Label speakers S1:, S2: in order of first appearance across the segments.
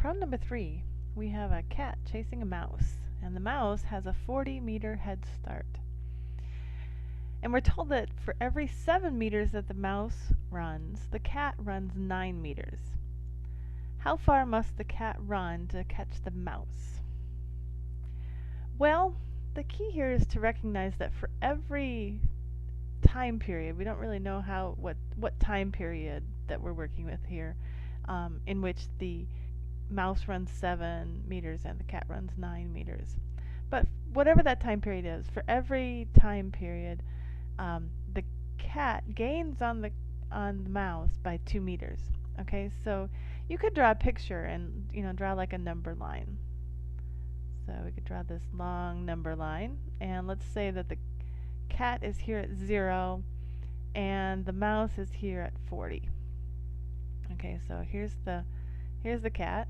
S1: problem number 3, we have a cat chasing a mouse, and the mouse has a 40-meter head start. And we're told that for every 7 meters that the mouse runs, the cat runs 9 meters. How far must the cat run to catch the mouse? Well, the key here is to recognize that for every time period, we don't really know what time period that we're working with here, in which the mouse runs 7 meters and the cat runs 9 meters. But whatever that time period is, for every time period, the cat gains on the mouse by 2 meters. Okay, so you could draw a picture and draw like a number line. So we could draw this long number line, and let's say that the cat is here at 0 and the mouse is here at 40. Okay, so here's the cat.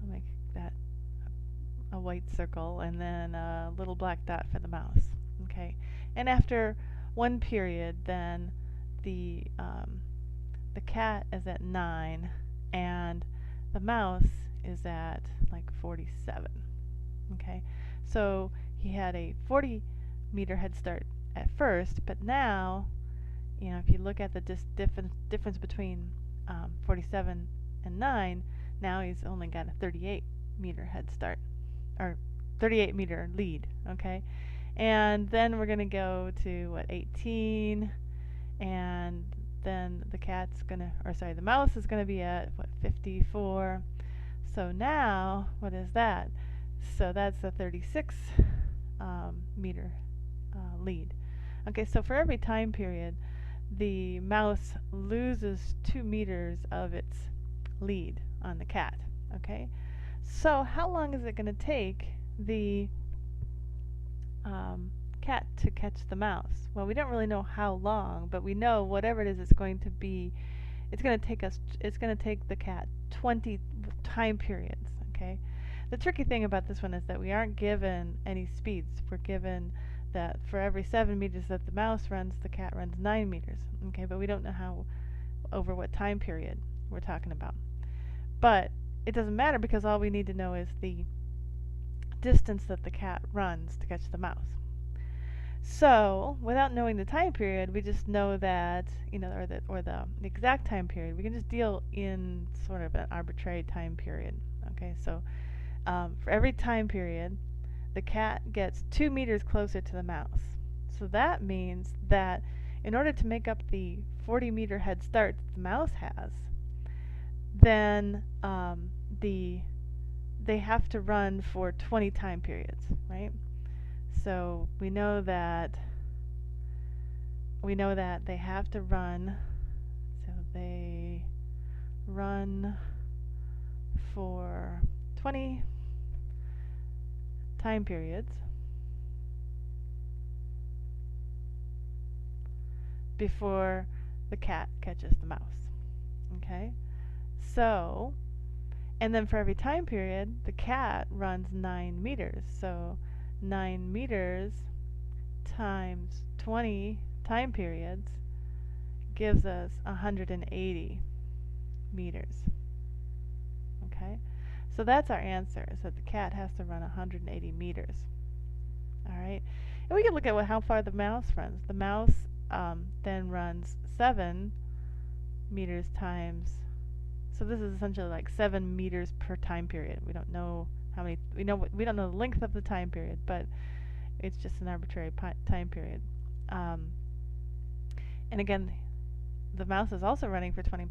S1: I'll make that a white circle and then a little black dot for the mouse. Okay, and after one period, then the cat is at 9 and the mouse is at like 47. Okay, so he had a 40-meter head start at first, but now, if you look at the difference between 47 and 9, now he's only got a 38-meter head start, or 38-meter lead. Okay, and then we're going to go to 18, and then the mouse is going to be at 54. So now, what is that? So that's a 36 meter lead. Okay, so for every time period, the mouse loses 2 meters of its lead on the cat. Okay, so how long is it going to take the cat to catch the mouse? Well, we don't really know how long, but we know whatever it is it's going to be, it's going to take the cat 20 time periods. Okay, the tricky thing about this one is that we aren't given any speeds. We're given that for every 7 meters that the mouse runs, the cat runs 9 meters. Okay, but we don't know over what time period we're talking about. But it doesn't matter, because all we need to know is the distance that the cat runs to catch the mouse. So, without knowing the time period, we just know that, or the exact time period, we can just deal in sort of an arbitrary time period. Okay, so for every time period, the cat gets 2 meters closer to the mouse. So that means that in order to make up the 40-meter head start that the mouse has, then they have to run for 20 time periods, right? So we know that they have to run, so they run for 20 time periods before the cat catches the mouse. Okay? So, and then for every time period, the cat runs 9 meters. So 9 meters times 20 time periods gives us 180 meters. Okay? So that's our answer, is that the cat has to run 180 meters. Alright? And we can look at how far the mouse runs. The mouse then runs 7 meters times, so this is essentially like 7 meters per time period. We don't know how many, we don't know the length of the time period, but it's just an arbitrary time period. And again, the mouse is also running for 20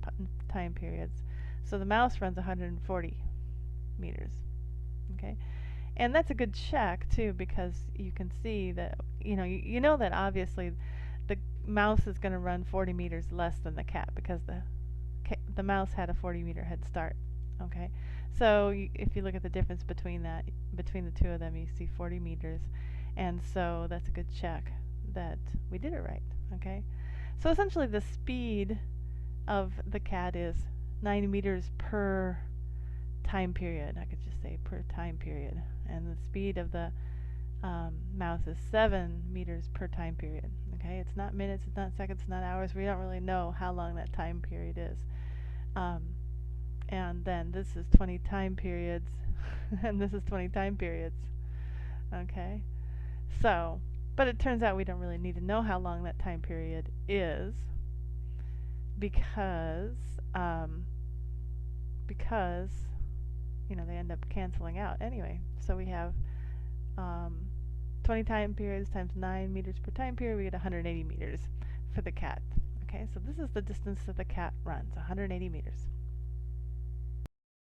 S1: time periods, so the mouse runs 140 meters. Okay, and that's a good check too, because you can see that you know that obviously the mouse is going to run 40 meters less than the cat, because the mouse had a 40-meter head start. Okay, so if you look at the difference between the two of them, you see 40 meters, and so that's a good check that we did it right. Okay, so essentially the speed of the cat is 9 meters per time period. I could just say per time period, and the speed of the mouse is 7 meters per time period. Okay, it's not minutes, it's not seconds, it's not hours. We don't really know how long that time period is. and then this is 20 time periods, and this is 20 time periods. Okay, so, but it turns out we don't really need to know how long that time period is, because because they end up canceling out anyway. So we have 20 time periods times 9 meters per time period, we get 180 meters for the cat. Okay, so this is the distance that the cat runs, 180 meters.